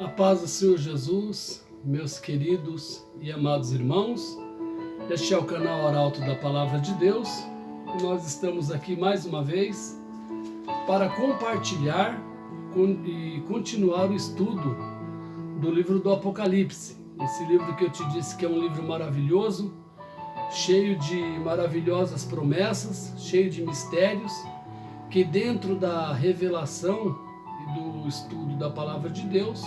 A paz do Senhor Jesus, meus queridos e amados irmãos, este é o canal Arauto da Palavra de Deus. Nós estamos aqui mais uma vez para compartilhar e continuar o estudo do livro do Apocalipse. Esse livro que eu te disse que é um livro maravilhoso, cheio de maravilhosas promessas, cheio de mistérios, que dentro da revelação e do estudo da Palavra de Deus,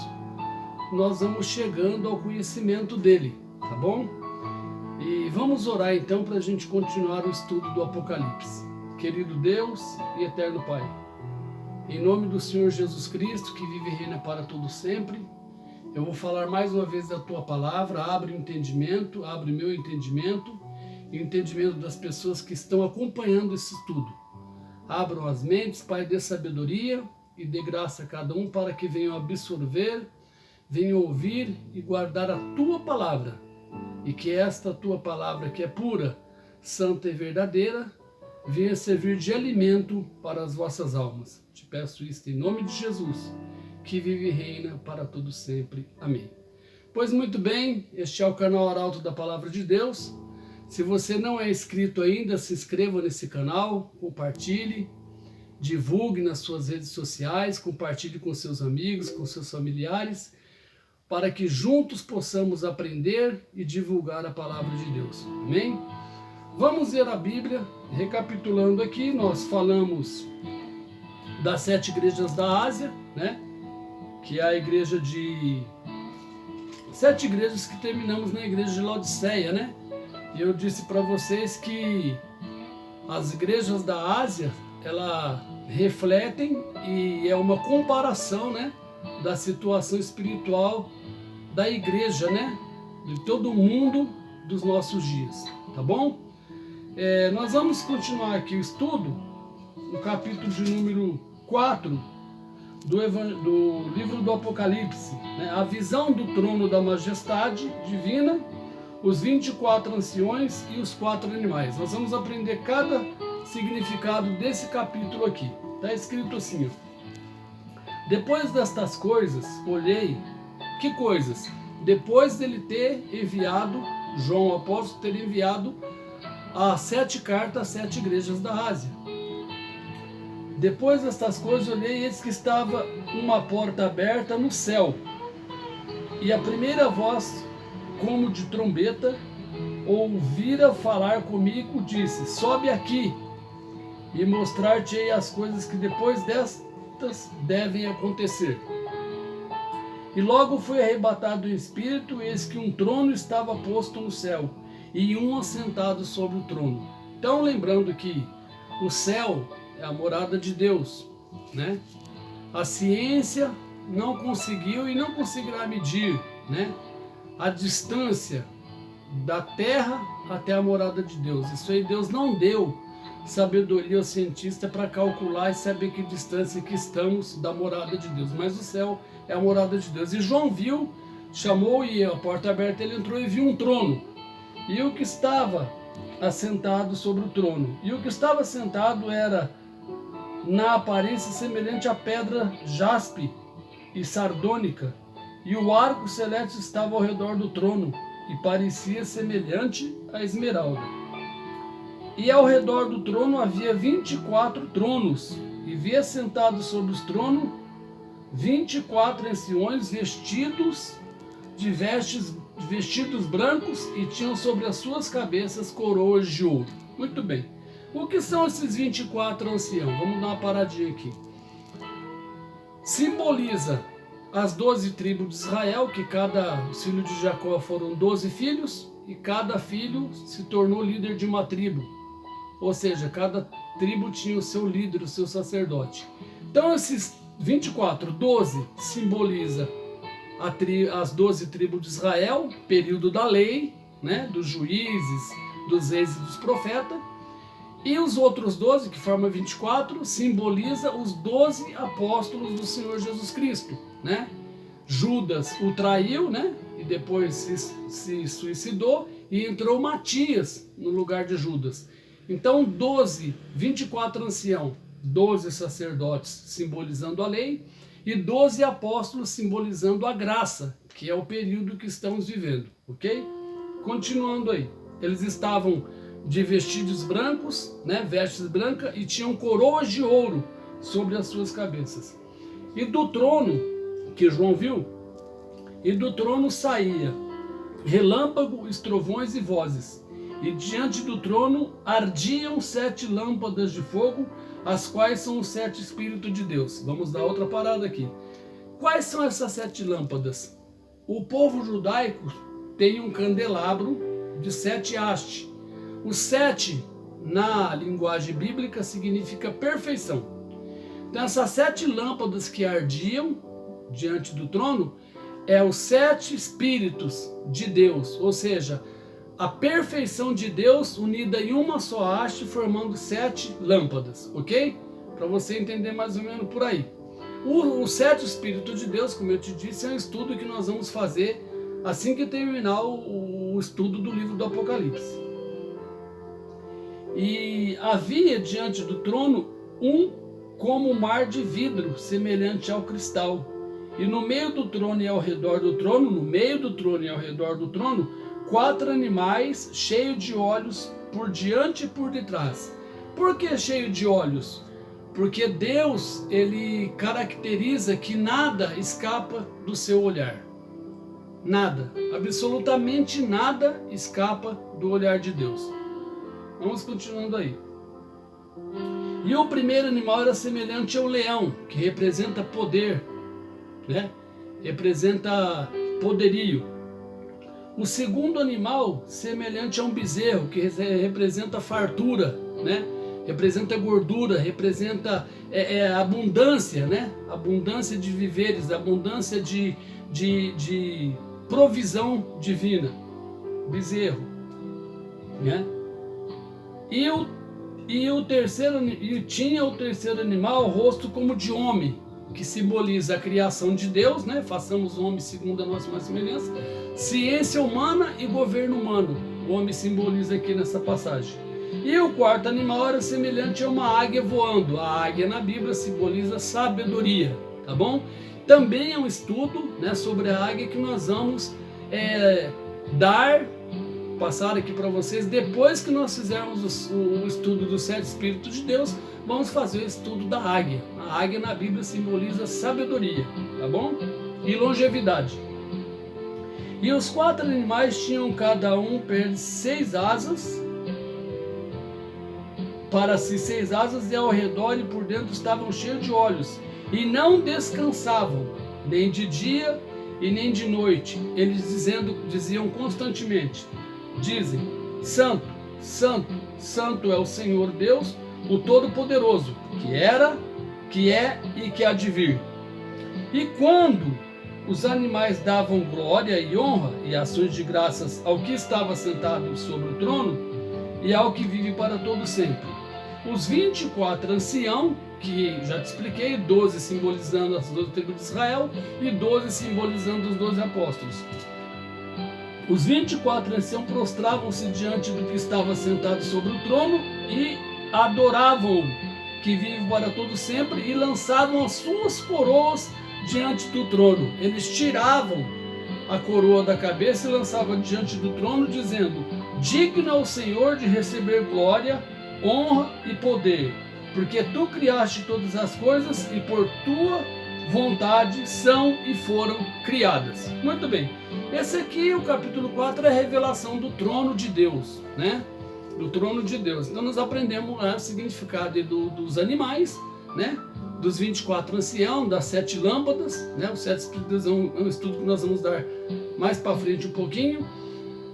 nós vamos chegando ao conhecimento dele, tá bom? E vamos orar então para a gente continuar o estudo do Apocalipse. Querido Deus e eterno Pai, em nome do Senhor Jesus Cristo, que vive e reina para todo sempre, eu vou falar mais uma vez da Tua Palavra. Abre o entendimento, abre meu entendimento e o entendimento das pessoas que estão acompanhando esse estudo. Abram as mentes, Pai, dê sabedoria e dê graça a cada um para que venham absorver, venham ouvir e guardar a Tua Palavra, e que esta Tua Palavra, que é pura, santa e verdadeira, venha servir de alimento para as vossas almas. Te peço isto em nome de Jesus, que vive e reina para todo sempre. Amém. Pois muito bem, este é o canal Arauto da Palavra de Deus. Se você não é inscrito ainda, se inscreva nesse canal, compartilhe, divulgue nas suas redes sociais, compartilhe com seus amigos, com seus familiares, para que juntos possamos aprender e divulgar a Palavra de Deus. Amém? Vamos ler a Bíblia. Recapitulando aqui, nós falamos das 7 igrejas da Ásia, né? Que é a igreja de... 7 igrejas que terminamos na igreja de Laodiceia, né? E eu disse para vocês que as igrejas da Ásia, ela refletem e é uma comparação, né, da situação espiritual da igreja, né, de todo o mundo dos nossos dias, tá bom? Nós vamos continuar aqui o estudo no capítulo de número 4 do livro do Apocalipse, né, a visão do trono da majestade divina, os 24 anciões e os 4 animais. Nós vamos aprender cada significado desse capítulo aqui. Está escrito assim, ó: depois destas coisas, olhei. Que coisas? Depois dele ter enviado, João, o apóstolo, ter enviado as 7 cartas às 7 igrejas da Ásia. Depois destas coisas, olhei, e eis que estava uma porta aberta no céu. E a primeira voz, como de trombeta, ouvira falar comigo, disse: sobe aqui e mostrar-te-ei as coisas que depois destas devem acontecer. E logo fui arrebatado em espírito, eis que um trono estava posto no céu, e um assentado sobre o trono. Então, lembrando que o céu é a morada de Deus, né? A ciência não conseguiu e não conseguirá medir, né, a distância da terra até a morada de Deus. Isso aí Deus não deu sabedoria ao cientista para calcular e saber que distância que estamos da morada de Deus. Mas o céu é a morada de Deus. E João viu, chamou, e a porta aberta, ele entrou e viu um trono. E o que estava assentado sobre o trono. E o que estava sentado era na aparência semelhante à pedra jaspe e sardônica. E o arco celeste estava ao redor do trono, e parecia semelhante a esmeralda. E ao redor do trono havia 24 tronos, e vi assentados sobre os tronos 24 anciões vestidos de vestidos brancos, e tinham sobre as suas cabeças coroas de ouro. Muito bem. O que são esses 24 anciãos? Vamos dar uma paradinha aqui. Simboliza as 12 tribos de Israel, que os filhos de Jacó foram 12 filhos, e cada filho se tornou líder de uma tribo. Ou seja, cada tribo tinha o seu líder, o seu sacerdote. Então esses 24, 12 simboliza as 12 tribos de Israel, período da lei, né, dos juízes, dos reis e dos profetas. E os outros 12, que formam 24, simboliza os 12 apóstolos do Senhor Jesus Cristo, né? Judas o traiu, né? E depois se suicidou, e entrou Matias no lugar de Judas. Então 24 anciãos, 12 sacerdotes simbolizando a lei, e 12 apóstolos simbolizando a graça, que é o período que estamos vivendo, ok? Continuando aí, eles estavam de vestidos brancos, né, vestes brancas, e tinham coroas de ouro sobre as suas cabeças. E do trono, que João viu, e do trono saía relâmpago, estrovões e vozes. E diante do trono ardiam 7 lâmpadas de fogo, as quais são os 7 Espíritos de Deus. Vamos dar outra parada aqui. Quais são essas 7 lâmpadas? O povo judaico tem um candelabro de 7 hastes. O 7, na linguagem bíblica, significa perfeição. Então essas 7 lâmpadas que ardiam diante do trono é os 7 Espíritos de Deus, ou seja, a perfeição de Deus unida em uma só haste, formando 7 lâmpadas, ok? Para você entender mais ou menos por aí. O 7 Espírito de Deus, como eu te disse, é um estudo que nós vamos fazer assim que terminar o estudo do livro do Apocalipse. E havia diante do trono como um mar de vidro, semelhante ao cristal. E no meio do trono e ao redor do trono, 4 animais cheios de olhos por diante e por detrás. Por que cheio de olhos? Porque Deus, ele caracteriza que nada escapa do seu olhar. Nada, absolutamente nada escapa do olhar de Deus. Vamos continuando aí. E o primeiro animal era semelhante ao leão, que representa poder, né? Representa poderio. O segundo animal, semelhante a um bezerro, que representa fartura, né? Representa gordura, representa abundância, né? Abundância de viveres, abundância de provisão divina. Bezerro, né? E tinha o terceiro animal o rosto como de homem, que simboliza a criação de Deus, né? Façamos o homem segundo a nossa semelhança. Ciência humana e governo humano. O homem simboliza aqui nessa passagem. E o quarto animal era semelhante a uma águia voando. A águia na Bíblia simboliza sabedoria, tá bom? Também é um estudo, né, sobre a águia que nós vamos passar aqui para vocês. Depois que nós fizermos o estudo dos 7 Espíritos de Deus, vamos fazer o estudo da águia. A águia na Bíblia simboliza sabedoria, tá bom? E longevidade. E os 4 animais tinham cada um 6 asas, para si 6 asas, e ao redor e por dentro estavam cheios de olhos, e não descansavam, nem de dia e nem de noite. Eles diziam constantemente, dizem, Santo, Santo, Santo é o Senhor Deus, o Todo-Poderoso, que era, que é e que há de vir. E quando os animais davam glória e honra e ações de graças ao que estava sentado sobre o trono e ao que vive para todo sempre, os 24 anciãos, que já te expliquei, 12 simbolizando as 12 tribos de Israel e 12 simbolizando os 12 apóstolos. Os 24 anciãos prostravam-se diante do que estava sentado sobre o trono e adoravam-o, que vive para todo sempre, e lançavam as suas coroas diante do trono. Eles tiravam a coroa da cabeça e lançavam diante do trono, dizendo, digno é o Senhor de receber glória, honra e poder, porque tu criaste todas as coisas e por tua vontade são e foram criadas. Muito bem, esse aqui, o capítulo 4, é a revelação do trono de Deus, né? Do trono de Deus. Então nós aprendemos o significado dos animais, né? Dos 24 anciãos, das 7 lâmpadas, né? Os 7 espíritos é um estudo que nós vamos dar mais para frente um pouquinho.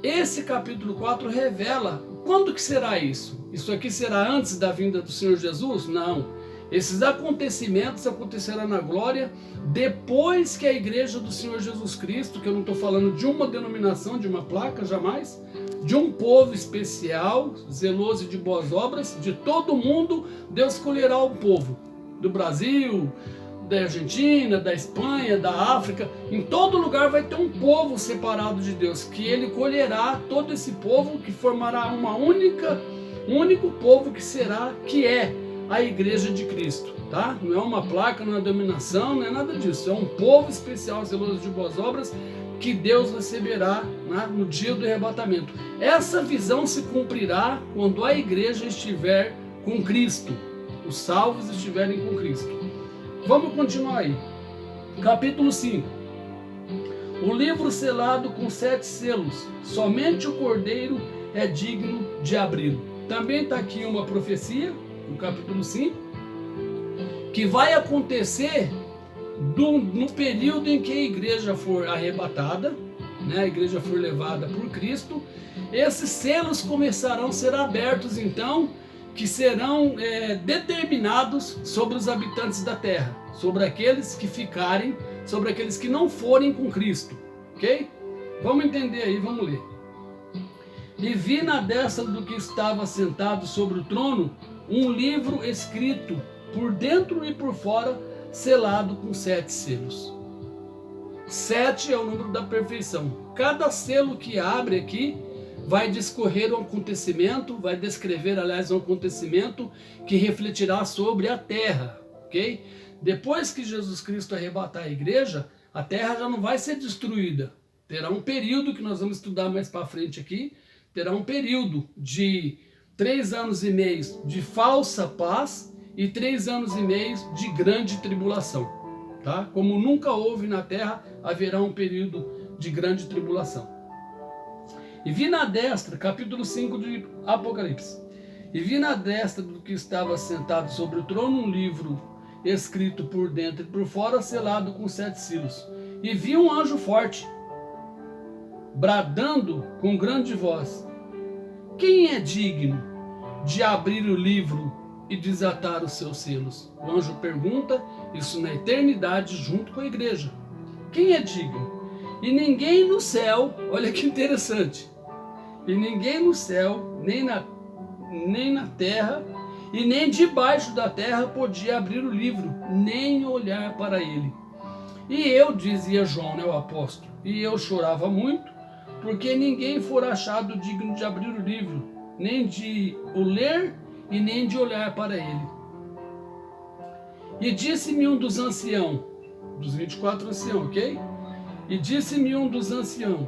Esse capítulo 4 revela quando que será isso? Isso aqui será antes da vinda do Senhor Jesus? Não. Esses acontecimentos acontecerão na glória depois que a igreja do Senhor Jesus Cristo, que eu não estou falando de uma denominação, de uma placa, jamais, de um povo especial, zeloso e de boas obras, de todo mundo, Deus escolherá o povo do Brasil, da Argentina, da Espanha, da África. Em todo lugar vai ter um povo separado de Deus, que ele colherá todo esse povo, que formará um único povo que é a igreja de Cristo, tá? Não é uma placa, não é dominação, não é nada disso. É um povo especial, zeloso de boas obras, que Deus receberá, né, no dia do arrebatamento. Essa visão se cumprirá quando a igreja estiver com Cristo, os salvos estiverem com Cristo. Vamos continuar aí. Capítulo 5. O livro selado com 7 selos, somente o Cordeiro é digno de abri-lo. Também está aqui uma profecia, no capítulo 5, que vai acontecer no período em que a igreja for arrebatada, né, a igreja for levada por Cristo. Esses selos começarão a ser abertos, então, que serão determinados sobre os habitantes da terra, sobre aqueles que ficarem, sobre aqueles que não forem com Cristo, ok? Vamos entender aí, vamos ler. E vi na destra do que estava sentado sobre o trono um livro escrito por dentro e por fora, selado com 7 selos. 7 é o número da perfeição. Cada selo que abre aqui vai discorrer um acontecimento, vai descrever, aliás, um acontecimento que refletirá sobre a terra, ok? Depois que Jesus Cristo arrebatar a igreja, a terra já não vai ser destruída. Terá um período que nós vamos estudar mais para frente aqui, terá um período de 3 anos e meio de falsa paz e 3 anos e meio de grande tribulação, tá? Como nunca houve na terra, haverá um período de grande tribulação. E vi na destra, capítulo 5 de Apocalipse, e vi na destra do que estava sentado sobre o trono um livro escrito por dentro e por fora, selado com 7 selos. E vi um anjo forte, bradando com grande voz: quem é digno de abrir o livro e desatar os seus selos? O anjo pergunta isso na eternidade junto com a igreja. Quem é digno? E ninguém no céu, olha que interessante, e ninguém no céu, nem na terra, e nem debaixo da terra podia abrir o livro, nem olhar para ele. E eu, dizia João, né, o apóstolo, e eu chorava muito, porque ninguém fora achado digno de abrir o livro, nem de o ler e nem de olhar para ele. E disse-me um dos anciãos, dos 24 anciãos, ok? E disse-me um dos anciãos: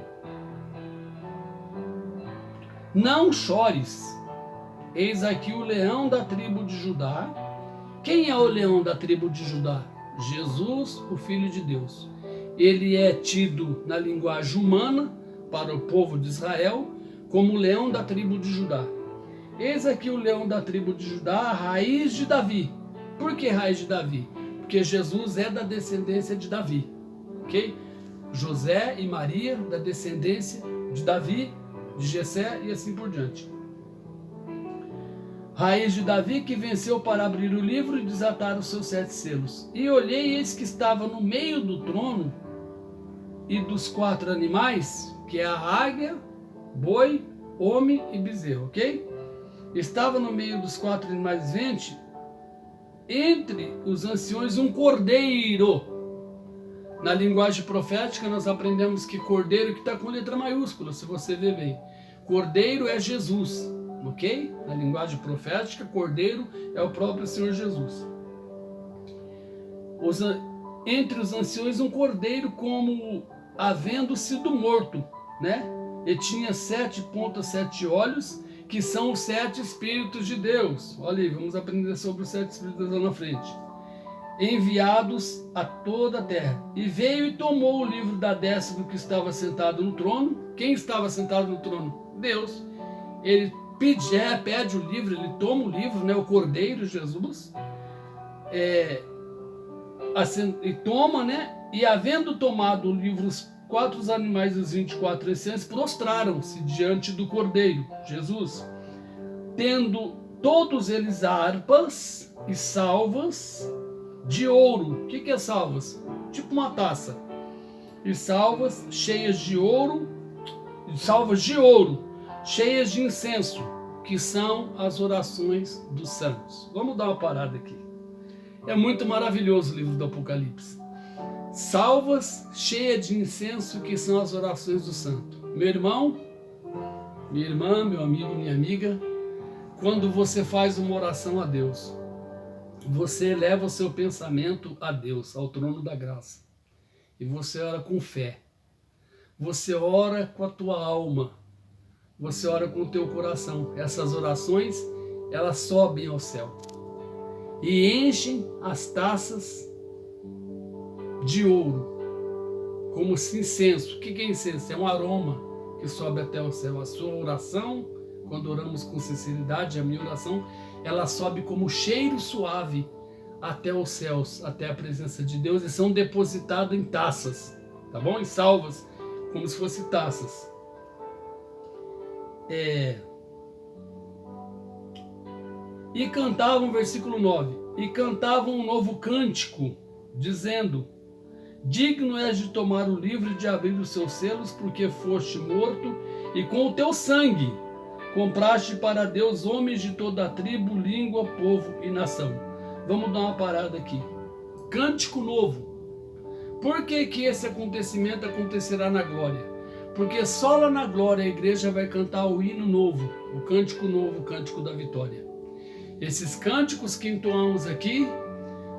não chores, eis aqui o leão da tribo de Judá. Quem é o leão da tribo de Judá? Jesus, o Filho de Deus. Ele é tido na linguagem humana para o povo de Israel como o leão da tribo de Judá. Eis aqui o leão da tribo de Judá, a raiz de Davi. Por que raiz de Davi? Porque Jesus é da descendência de Davi, ok? José e Maria, da descendência de Davi, de Jessé e assim por diante. Raiz de Davi, que venceu para abrir o livro e desatar os seus 7 selos. E olhei, eis que estava no meio do trono e dos 4 animais, que é a águia, boi, homem e bezerro, ok? Estava no meio dos 4 animais viventes, entre os anciões, um cordeiro. Na linguagem profética, nós aprendemos que cordeiro, que está com letra maiúscula, se você ver bem. Cordeiro é Jesus, ok? Na linguagem profética, cordeiro é o próprio Senhor Jesus. Entre os anciões, um cordeiro como havendo sido morto, né? E tinha 7 pontas, 7 olhos, que são os 7 Espíritos de Deus. Olha aí, vamos aprender sobre os 7 Espíritos lá na frente. Enviados a toda a terra. E veio e tomou o livro da destra do que estava sentado no trono. Quem estava sentado no trono? Deus. Ele pede o livro, ele toma o livro, né? O Cordeiro Jesus. E toma, né? E havendo tomado o livro, os 4 animais e os 24 anciãos prostraram-se diante do Cordeiro, Jesus, tendo todos eles harpas e salvas de ouro. O que é salvas? Tipo uma taça. E salvas cheias de ouro, cheias de incenso, que são as orações dos santos. Vamos dar uma parada aqui. É muito maravilhoso o livro do Apocalipse. Salvas cheias de incenso, que são as orações do santo. Meu irmão, minha irmã, meu amigo, minha amiga, quando você faz uma oração a Deus, você eleva o seu pensamento a Deus, ao trono da graça. E você ora com fé. Você ora com a tua alma. Você ora com o teu coração. Essas orações, elas sobem ao céu e enchem as taças de ouro, como incenso. O que é incenso? É um aroma que sobe até o céu. A sua oração, quando oramos com sinceridade, a minha oração, ela sobe como cheiro suave até os céus, até a presença de Deus, e são depositados em taças, tá bom? Em salvas, como se fossem taças. E cantavam, versículo 9, e cantavam um novo cântico, dizendo: digno és de tomar o livro e de abrir os seus selos, porque foste morto, e com o teu sangue compraste para Deus homens de toda a tribo, língua, povo e nação. Vamos dar uma parada aqui. Cântico novo. Por que que esse acontecimento acontecerá na glória? Porque só lá na glória a igreja vai cantar o hino novo, o cântico novo, o cântico da vitória. Esses cânticos que entoamos aqui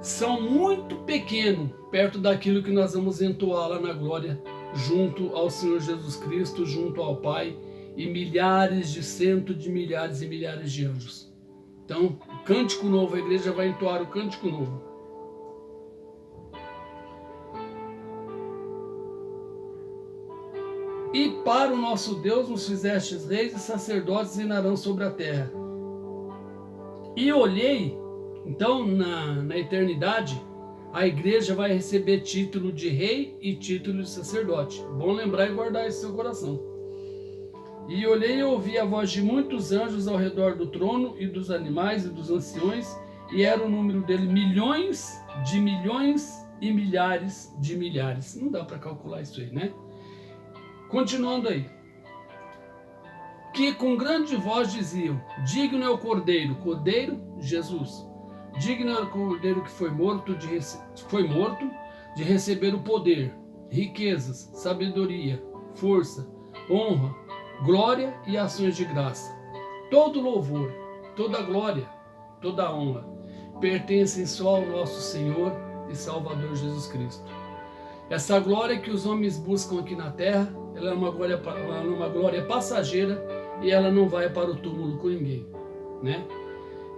são muito pequenos, perto daquilo que nós vamos entoar lá na glória, junto ao Senhor Jesus Cristo, junto ao Pai, e milhares de centos de milhares e milhares de anjos. Então, o cântico novo, a igreja vai entoar o cântico novo. E para o nosso Deus nos fizestes reis e sacerdotes reinarão sobre a terra. E olhei, então na eternidade, a igreja vai receber título de rei e título de sacerdote. Bom lembrar e guardar isso no seu coração. E olhei e ouvi a voz de muitos anjos ao redor do trono e dos animais e dos anciões, e era o número dele milhões e milhares de milhares. Não dá para calcular isso aí, né? Continuando aí. Que com grande voz diziam: digno é o Cordeiro, Jesus. Digno é o Cordeiro que foi morto de receber o poder, riquezas, sabedoria, força, honra, glória e ações de graça. Todo louvor, toda glória, toda honra pertencem só ao nosso Senhor e Salvador Jesus Cristo. Essa glória que os homens buscam aqui na terra, ela é uma glória passageira, e ela não vai para o túmulo com ninguém, né?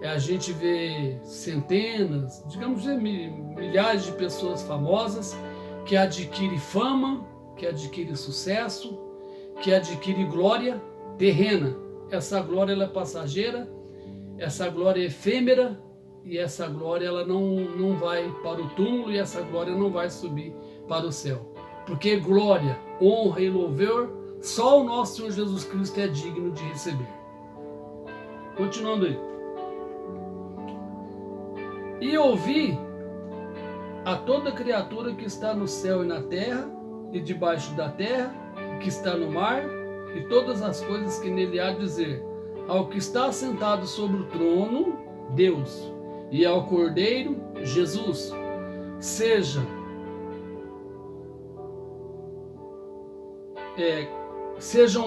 A gente vê centenas, digamos milhares de pessoas famosas que adquirem fama, que adquirem sucesso, que adquirem glória terrena. Essa glória ela é passageira, essa glória é efêmera, e essa glória ela não vai para o túmulo, e essa glória não vai subir para o céu. Porque glória, honra e louvor, só o nosso Senhor Jesus Cristo é digno de receber. Continuando aí. E ouvi a toda criatura que está no céu e na terra, e debaixo da terra, que está no mar, e todas as coisas que nele há, dizer: ao que está sentado sobre o trono, Deus, e ao Cordeiro, Jesus, sejam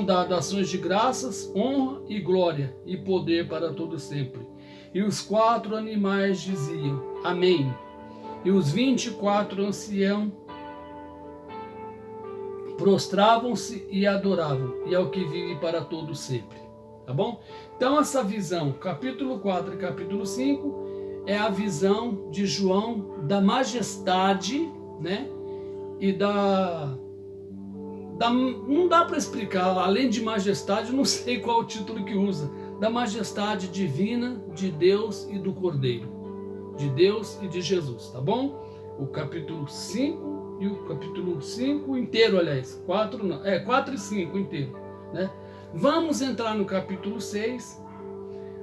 dadas ações de graças, honra e glória e poder para todo sempre. E os 4 animais diziam: amém. E os 24 anciãos prostravam-se e adoravam, e ao que vive para todo sempre. Tá bom? Então essa visão, capítulo 4 e capítulo 5, é a visão de João da majestade, né? E não dá para explicar, além de majestade, não sei qual o título que usa, da majestade divina de Deus e do Cordeiro, de Deus e de Jesus, tá bom? O capítulo 5 e o capítulo 5 inteiro, aliás, 4 e 5 inteiro, né? Vamos entrar no capítulo 6,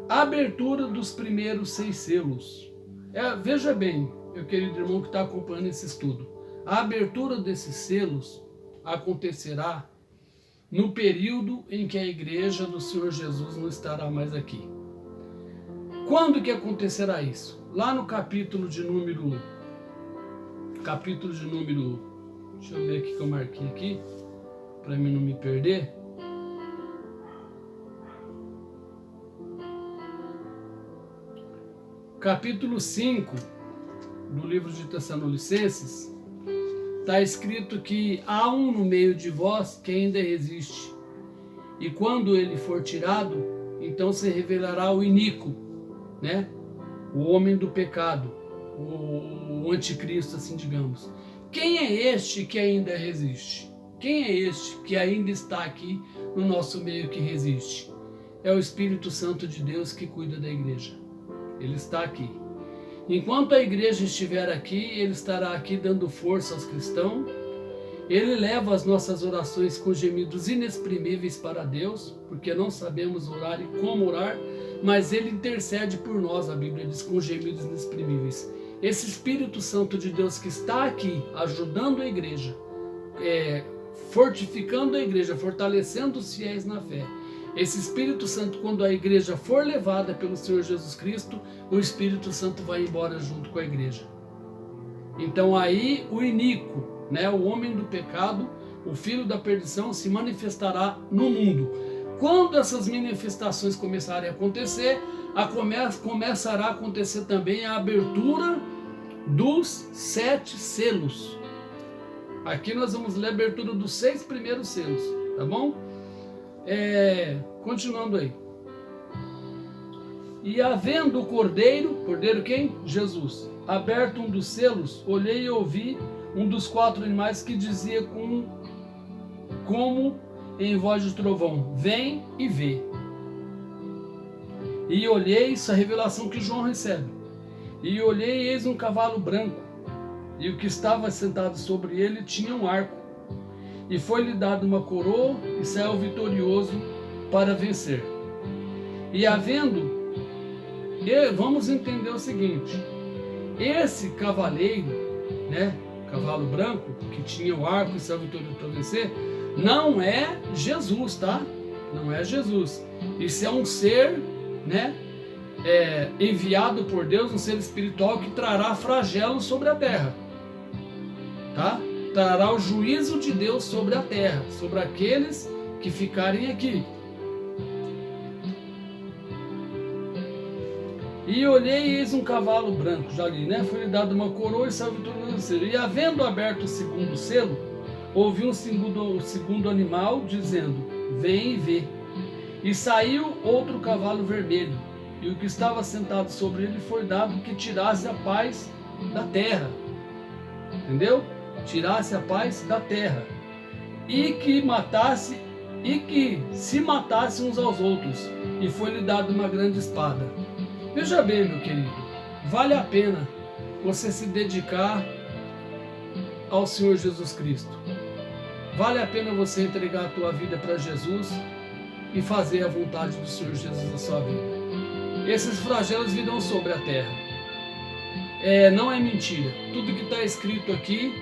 a abertura dos primeiros 6 selos. Veja bem, meu querido irmão que está acompanhando esse estudo, a abertura desses selos acontecerá no período em que a igreja do Senhor Jesus não estará mais aqui. Quando que acontecerá isso? Lá no capítulo de número, deixa eu ver aqui que eu marquei aqui, para mim não me perder. capítulo 5 do livro de Tessalonicenses, está escrito que há um no meio de vós que ainda resiste. E quando ele for tirado, então se revelará o iníquo, né? O homem do pecado, o anticristo, assim digamos. Quem é este que ainda resiste? Quem é este que ainda está aqui no nosso meio que resiste? É o Espírito Santo de Deus que cuida da igreja. Ele está aqui. Enquanto a igreja estiver aqui, ele estará aqui dando força aos cristãos. Ele leva as nossas orações com gemidos inexprimíveis para Deus, porque não sabemos orar e como orar, mas ele intercede por nós, a Bíblia diz, com gemidos inexprimíveis. Esse Espírito Santo de Deus que está aqui, ajudando a igreja, fortificando a igreja, fortalecendo os fiéis na fé. Esse Espírito Santo, quando a igreja for levada pelo Senhor Jesus Cristo, o Espírito Santo vai embora junto com a igreja. Então aí o iníquo, né, o homem do pecado, o filho da perdição, se manifestará no mundo. Quando essas manifestações começarem a acontecer, começará a acontecer também a abertura dos 7 selos. Aqui nós vamos ler a abertura dos 6 primeiros selos, tá bom? Continuando aí. E havendo o cordeiro quem? Jesus, aberto um dos selos, olhei e ouvi um dos 4 animais que dizia como em voz de trovão: vem e vê. E olhei, isso é a revelação que João recebe. E olhei, e eis um cavalo branco, e o que estava sentado sobre ele tinha um arco. E foi-lhe dado uma coroa, e saiu vitorioso para vencer. E vamos entender o seguinte: esse cavaleiro, né, cavalo branco, que tinha o arco e saiu vitorioso para vencer, não é Jesus, tá? Não é Jesus. Isso é um ser, né, enviado por Deus, um ser espiritual que trará flagelos sobre a terra, tá? Trará o juízo de Deus sobre a terra, sobre aqueles que ficarem aqui. E olhei, e eis um cavalo branco, já li, né? Foi-lhe dado uma coroa e saiu vitorioso. E havendo aberto o segundo selo, ouvi um segundo animal dizendo: vem e vê. E saiu outro cavalo vermelho, e o que estava sentado sobre ele foi dado que tirasse a paz da terra. Entendeu? Tirasse a paz da terra. E que se matasse uns aos outros. E foi-lhe dado uma grande espada. Veja bem, meu querido, vale a pena você se dedicar ao Senhor Jesus Cristo. Vale a pena você entregar a tua vida para Jesus e fazer a vontade do Senhor Jesus na sua vida. Esses flagelos virão sobre a terra. Não é mentira. Tudo que está escrito aqui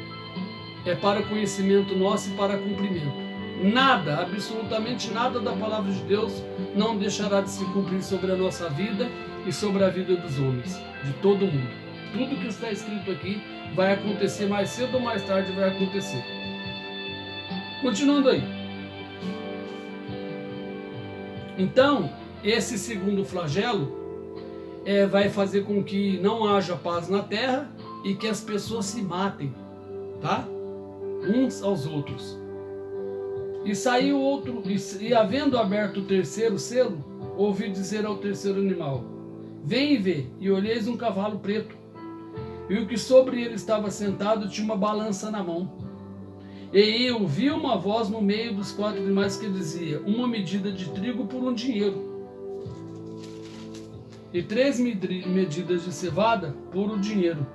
é para conhecimento nosso e para cumprimento. Nada, absolutamente nada da palavra de Deus não deixará de se cumprir sobre a nossa vida e sobre a vida dos homens, de todo mundo. Tudo que está escrito aqui vai acontecer, mais cedo ou mais tarde vai acontecer. Continuando aí. Então, esse segundo flagelo vai fazer com que não haja paz na terra e que as pessoas se matem, tá? Uns aos outros. E saiu outro, e havendo aberto o terceiro selo, ouvi dizer ao terceiro animal: vem e vê. E olheis um cavalo preto, e o que sobre ele estava sentado tinha uma balança na mão. E eu vi uma voz no meio dos 4 animais que dizia: uma medida de trigo por 1 dinheiro, e 3 medidas de cevada por 1 dinheiro.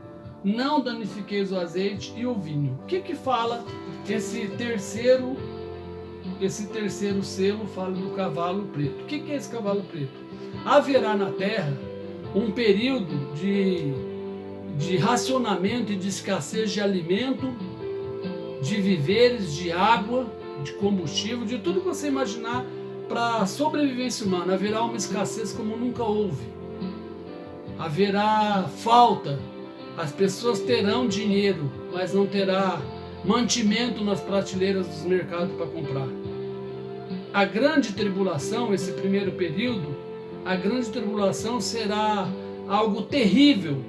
Não danifiqueis o azeite e o vinho. O que fala esse terceiro selo? Fala do cavalo preto. O que é esse cavalo preto? Haverá na terra um período de racionamento e de escassez de alimento, de víveres, de água, de combustível, de tudo que você imaginar para a sobrevivência humana. Haverá uma escassez como nunca houve. Haverá falta. As pessoas terão dinheiro, mas não terá mantimento nas prateleiras dos mercados para comprar. A grande tribulação, esse primeiro período, a grande tribulação será algo terrível,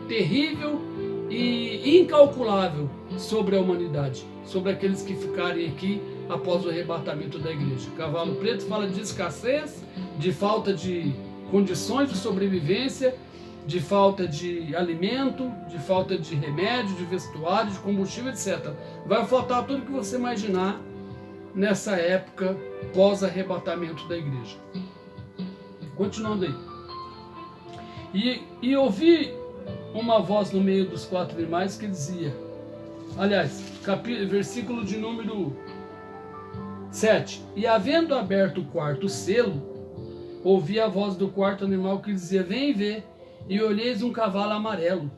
terrível e incalculável sobre a humanidade, sobre aqueles que ficarem aqui após o arrebatamento da igreja. Cavalo Preto fala de escassez, de falta de condições de sobrevivência, de falta de alimento, de falta de remédio, de vestuário, de combustível, etc. Vai faltar tudo que você imaginar nessa época pós-arrebatamento da igreja. Continuando aí. E ouvi uma voz no meio dos quatro animais que dizia, aliás, versículo de número 7. E havendo aberto o quarto selo, ouvi a voz do quarto animal que dizia, vem ver, e olheis um cavalo amarelo,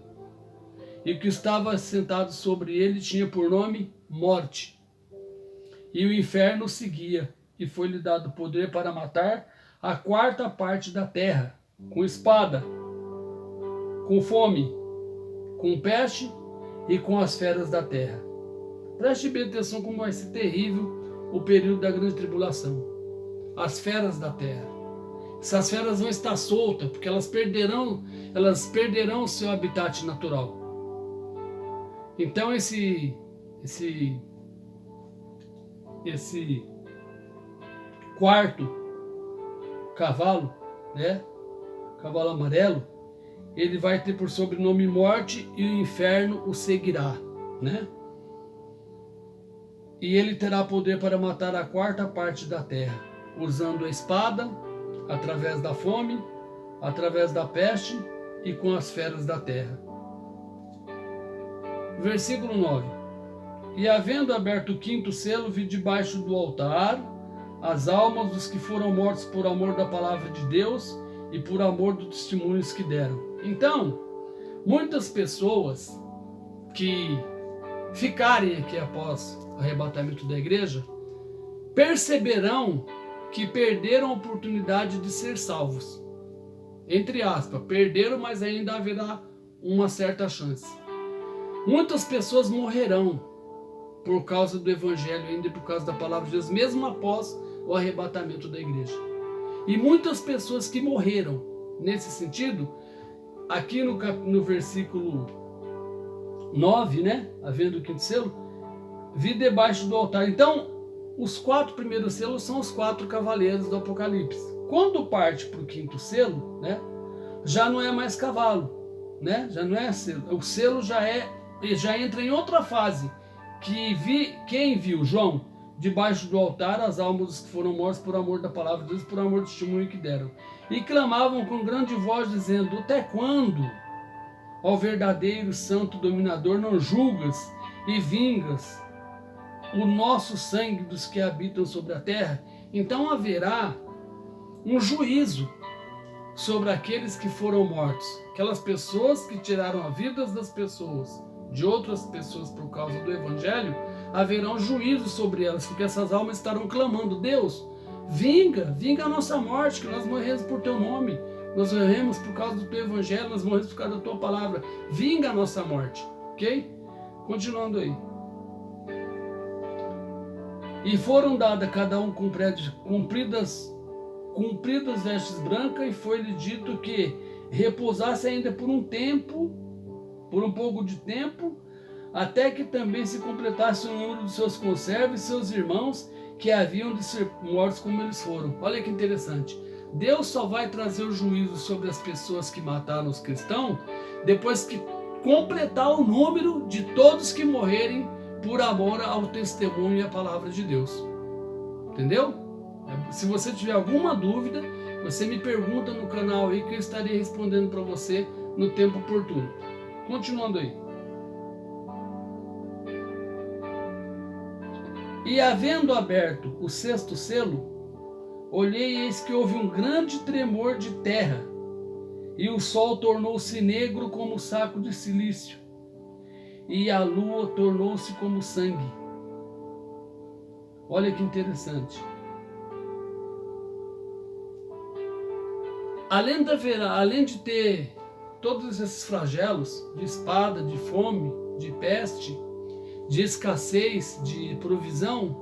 e o que estava sentado sobre ele tinha por nome Morte, e o inferno seguia, e foi-lhe dado poder para matar a quarta parte da terra, com espada, com fome, com peste e com as feras da terra. Preste bem atenção como vai ser terrível o período da grande tribulação. As feras da terra. Essas feras vão estar soltas, porque elas perderão o seu habitat natural. Então esse quarto cavalo, né? Cavalo amarelo, ele vai ter por sobrenome Morte e o inferno o seguirá, né? E ele terá poder para matar a quarta parte da terra, usando a espada, através da fome, através da peste e com as feras da terra. Versículo 9. E havendo aberto o quinto selo, vi debaixo do altar as almas dos que foram mortos por amor da palavra de Deus e por amor dos testemunhos que deram. Então, muitas pessoas que ficarem aqui após o arrebatamento da igreja perceberão que perderam a oportunidade de ser salvos. Entre aspas, perderam, mas ainda haverá uma certa chance. Muitas pessoas morrerão por causa do evangelho, ainda por causa da palavra de Deus, mesmo após o arrebatamento da igreja. E muitas pessoas que morreram nesse sentido, aqui no versículo 9, né? Havendo o quinto selo, vi debaixo do altar. Então, os 4 primeiros selos são os 4 cavaleiros do Apocalipse. Quando parte para o quinto selo, né? Já não é mais cavalo, né? Já não é selo. O selo já entra em outra fase. Quem viu, João, debaixo do altar as almas que foram mortas por amor da palavra de Deus, por amor do testemunho que deram. E clamavam com grande voz, dizendo, até quando, ó verdadeiro santo dominador, não julgas e vingas o nosso sangue dos que habitam sobre a terra? Então haverá um juízo sobre aqueles que foram mortos, aquelas pessoas que tiraram a vida das pessoas, de outras pessoas por causa do evangelho. Haverá um juízo sobre elas, porque essas almas estarão clamando, Deus, vinga a nossa morte, que nós morremos por teu nome, nós morremos por causa do teu evangelho, nós morremos por causa da tua palavra, vinga a nossa morte, ok? Continuando aí. E foram dadas a cada um cumpridas vestes brancas, e foi-lhe dito que repousasse ainda por um pouco de tempo, até que também se completasse o número dos seus conservos e seus irmãos que haviam de ser mortos como eles foram. Olha que interessante. Deus só vai trazer o juízo sobre as pessoas que mataram os cristãos depois que completar o número de todos que morrerem por amor ao testemunho e à palavra de Deus. Entendeu? Se você tiver alguma dúvida, você me pergunta no canal aí que eu estarei respondendo para você no tempo oportuno. Continuando aí. E havendo aberto o sexto selo, olhei e eis que houve um grande tremor de terra, e o sol tornou-se negro como saco de cilício, e a lua tornou-se como sangue. Olha que interessante. Além de ter todos esses flagelos de espada, de fome, de peste, de escassez, de provisão,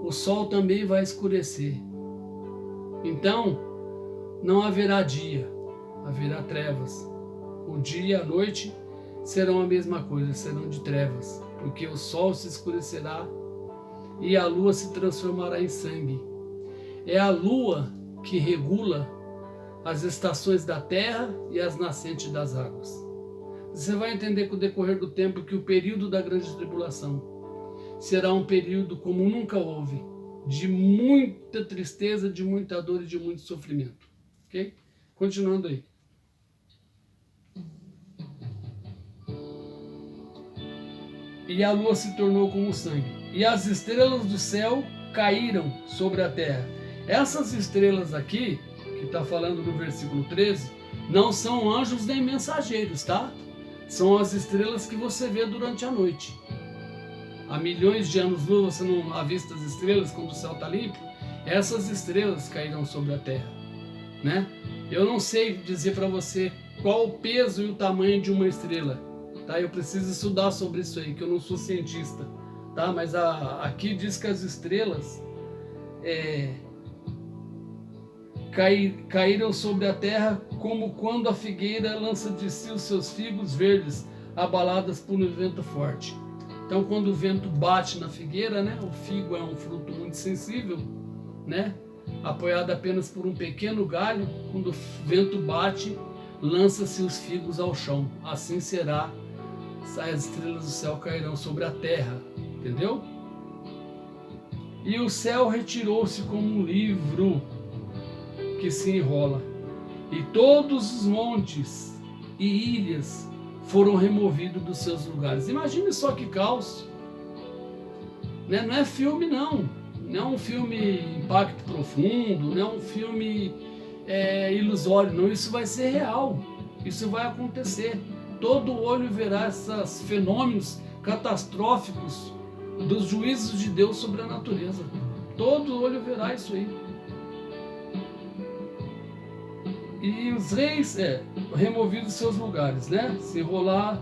o sol também vai escurecer. Então, não haverá dia, haverá trevas. O dia e a noite serão a mesma coisa, serão de trevas, porque o sol se escurecerá e a lua se transformará em sangue. É a lua que regula as estações da terra e as nascentes das águas. Você vai entender com o decorrer do tempo que o período da grande tribulação será um período como nunca houve, de muita tristeza, de muita dor e de muito sofrimento. Ok? Continuando aí. E a lua se tornou como sangue, e as estrelas do céu caíram sobre a terra. Essas estrelas aqui, que está falando no versículo 13, não são anjos nem mensageiros, tá? São as estrelas que você vê durante a noite. Há milhões de anos-luz você não avista as estrelas quando o céu está limpo. Essas estrelas cairão sobre a terra, né? Eu não sei dizer para você qual o peso e o tamanho de uma estrela, tá? Eu preciso estudar sobre isso aí, que eu não sou cientista, tá? Mas aqui diz que as estrelas caíram sobre a terra como quando a figueira lança de si os seus figos verdes, abaladas por um vento forte. Então, quando o vento bate na figueira, né? O figo é um fruto muito sensível, né? Apoiado apenas por um pequeno galho, quando o vento bate, lança-se os figos ao chão. Assim será, as estrelas do céu cairão sobre a terra, entendeu? E o céu retirou-se como um livro que se enrola, e todos os montes e ilhas foram removidos dos seus lugares. Imagine só que caos, né? Não é filme não é um filme Impacto Profundo, não é um filme ilusório, não. Isso vai ser real, isso vai acontecer. Todo olho verá esses fenômenos catastróficos dos juízos de Deus sobre a natureza. Todo olho verá isso aí. E os reis removidos dos seus lugares, né? Se enrolar,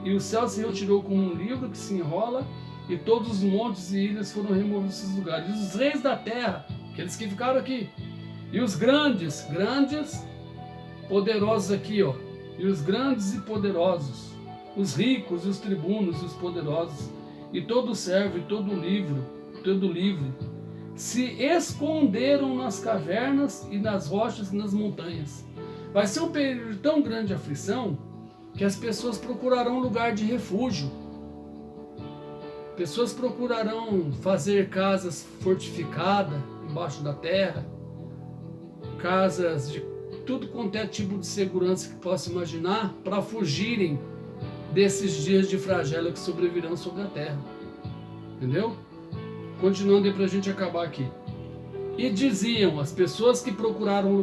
e o céu se retirou como um livro que se enrola, e todos os montes e ilhas foram removidos dos seus lugares. E os reis da terra, aqueles que ficaram aqui, e os grandes, poderosos aqui, ó, e os grandes e poderosos, os ricos e os tribunos e os poderosos, e todo servo e todo livre, se esconderam nas cavernas e nas rochas e nas montanhas. Vai ser um período de tão grande aflição que as pessoas procurarão lugar de refúgio. Pessoas procurarão fazer casas fortificadas embaixo da terra, casas de tudo quanto é tipo de segurança que possa imaginar, para fugirem desses dias de flagelo que sobrevirão sobre a terra. Entendeu? Continuando aí para a gente acabar aqui. E diziam as pessoas que procuraram